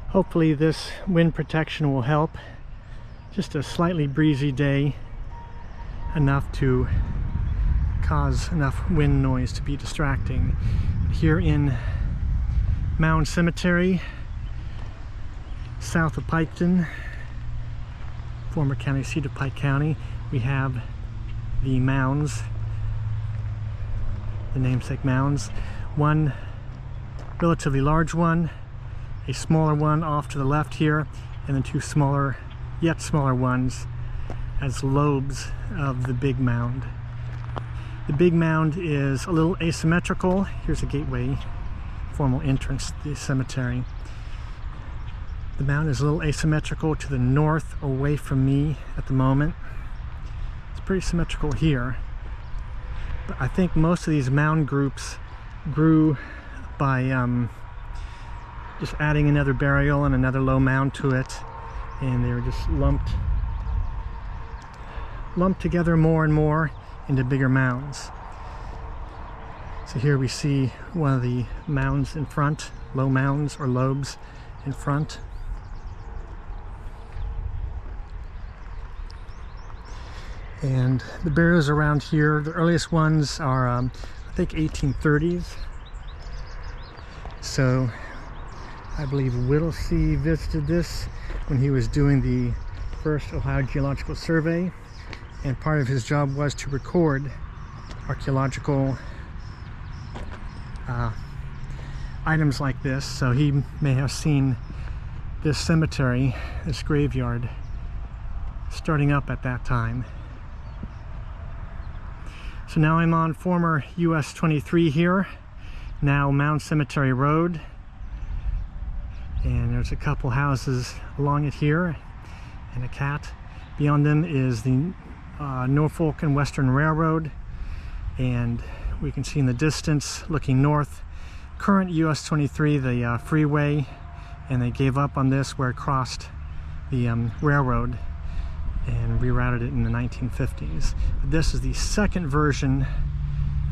Hopefully this wind protection will help. Just a slightly breezy day, enough to cause enough wind noise to be distracting. Here in Mound Cemetery, south of Piketon, former county seat of Pike County, we have the mounds, the namesake mounds. One relatively large one, a smaller one off to the left here, and then two smaller, yet smaller ones as lobes of the big mound. The big mound is a little asymmetrical. Here's a gateway, formal entrance to the cemetery. The mound is a little asymmetrical to the north, away from me at the moment. It's pretty symmetrical here. But I think most of these mound groups grew by just adding another burial and another low mound to it, and they were just lumped together more and more into bigger mounds. So here we see one of the mounds in front, low mounds or lobes in front. And the burials around here, the earliest ones are I think 1830s. So I believe Whittlesey visited this when he was doing the first Ohio Geological Survey, and part of his job was to record archaeological items like this. So he may have seen this cemetery, this graveyard, starting up at that time. So now I'm on former US 23 here, now Mound Cemetery Road, and there's a couple houses along it here and a cat. Beyond them is the Norfolk and Western Railroad, and we can see in the distance looking north current US 23, the freeway, and they gave up on this where it crossed the railroad and rerouted it in the 1950s. But this is the second version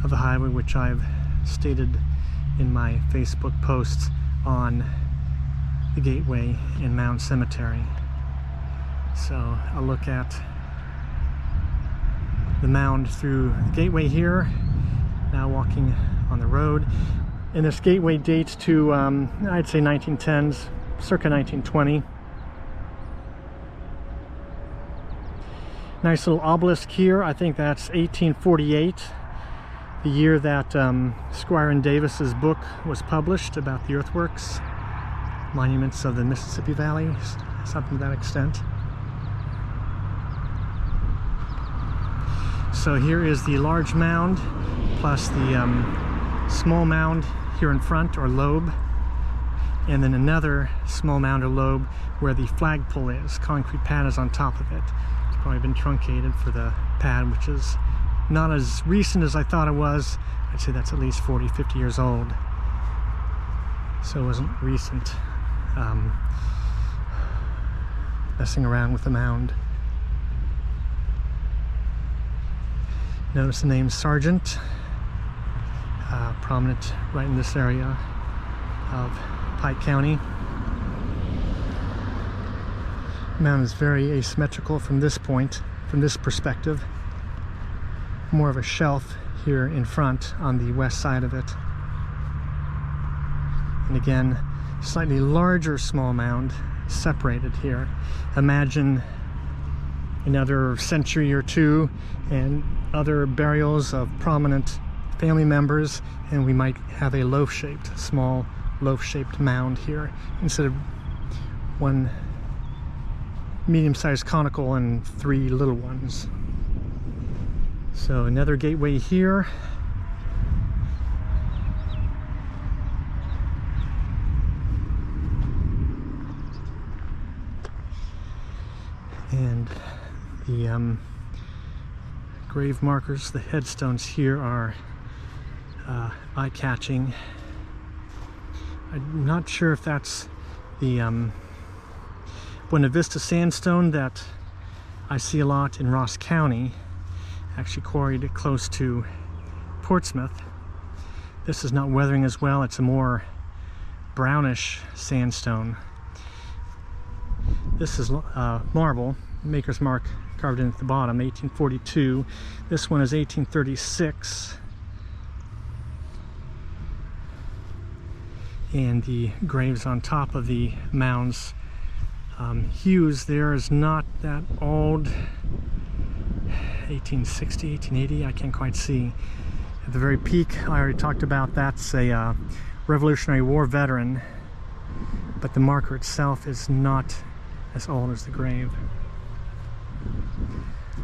of the highway, which I've stated in my Facebook posts on the gateway in Mound Cemetery. So I'll look at the mound through the gateway here, now walking on the road. And this gateway dates to I'd say 1910s, circa 1920. Nice little obelisk here. I think that's 1848, the year that Squire and Davis's book was published about the earthworks, monuments of the Mississippi Valley, something to that extent. So here is the large mound, plus the small mound here in front, or lobe, and then another small mound or lobe where the flagpole is. Concrete pad is on top of it. It's probably been truncated for the pad, which is not as recent as I thought it was. I'd say that's at least 40, 50 years old. So it wasn't recent messing around with the mound. Notice the name Sargent, prominent right in this area of Pike County. The mound is very asymmetrical from this point, from this perspective. More of a shelf here in front on the west side of it. And again, slightly larger small mound separated here. Imagine another century or two and other burials of prominent family members, and we might have a small loaf-shaped mound here instead of one medium-sized conical and three little ones. So another gateway here. And the grave markers, the headstones here are eye-catching. I'm not sure if that's the Buena Vista sandstone that I see a lot in Ross County, actually quarried close to Portsmouth. This is not weathering as well. It's a more brownish sandstone. This is marble, maker's mark carved in at the bottom, 1842. This one is 1836. And the graves on top of the mounds. Hughes there is not that old. 1860, 1880, I can't quite see. At the very peak, I already talked about, that's a Revolutionary War veteran, but the marker itself is not as old as the grave.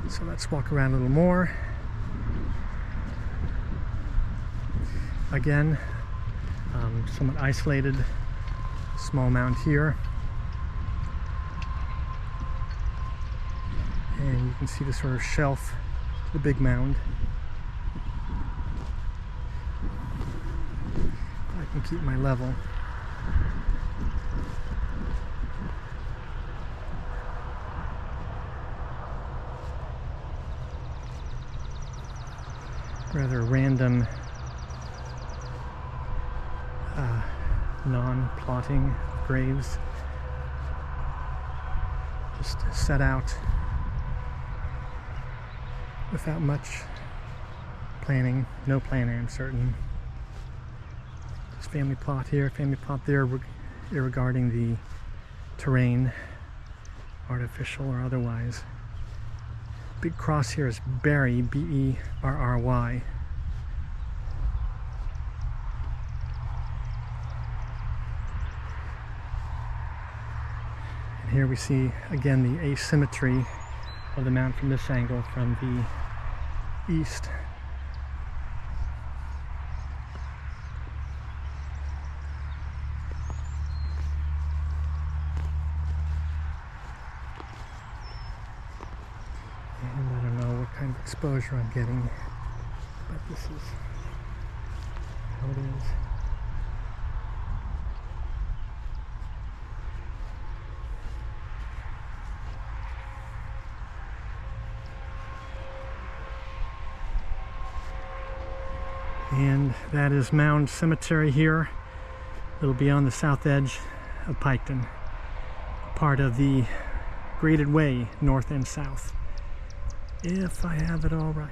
So let's walk around a little more. Again, somewhat isolated, small mound here. And you can see the sort of shelf, the big mound. I can keep my level. Rather random non-plotting graves, just set out without much planning, no planning, I'm certain. Just family plot here, family plot there, regarding the terrain, artificial or otherwise. Big cross here is Berry, B-E-R-R-Y. And here we see again the asymmetry of the mound from this angle, from the east. And I don't know what kind of exposure I'm getting, but this is how it is. And that is Mound Cemetery here. It'll be on the south edge of Piketon, part of the graded way north and south, if I have it all right.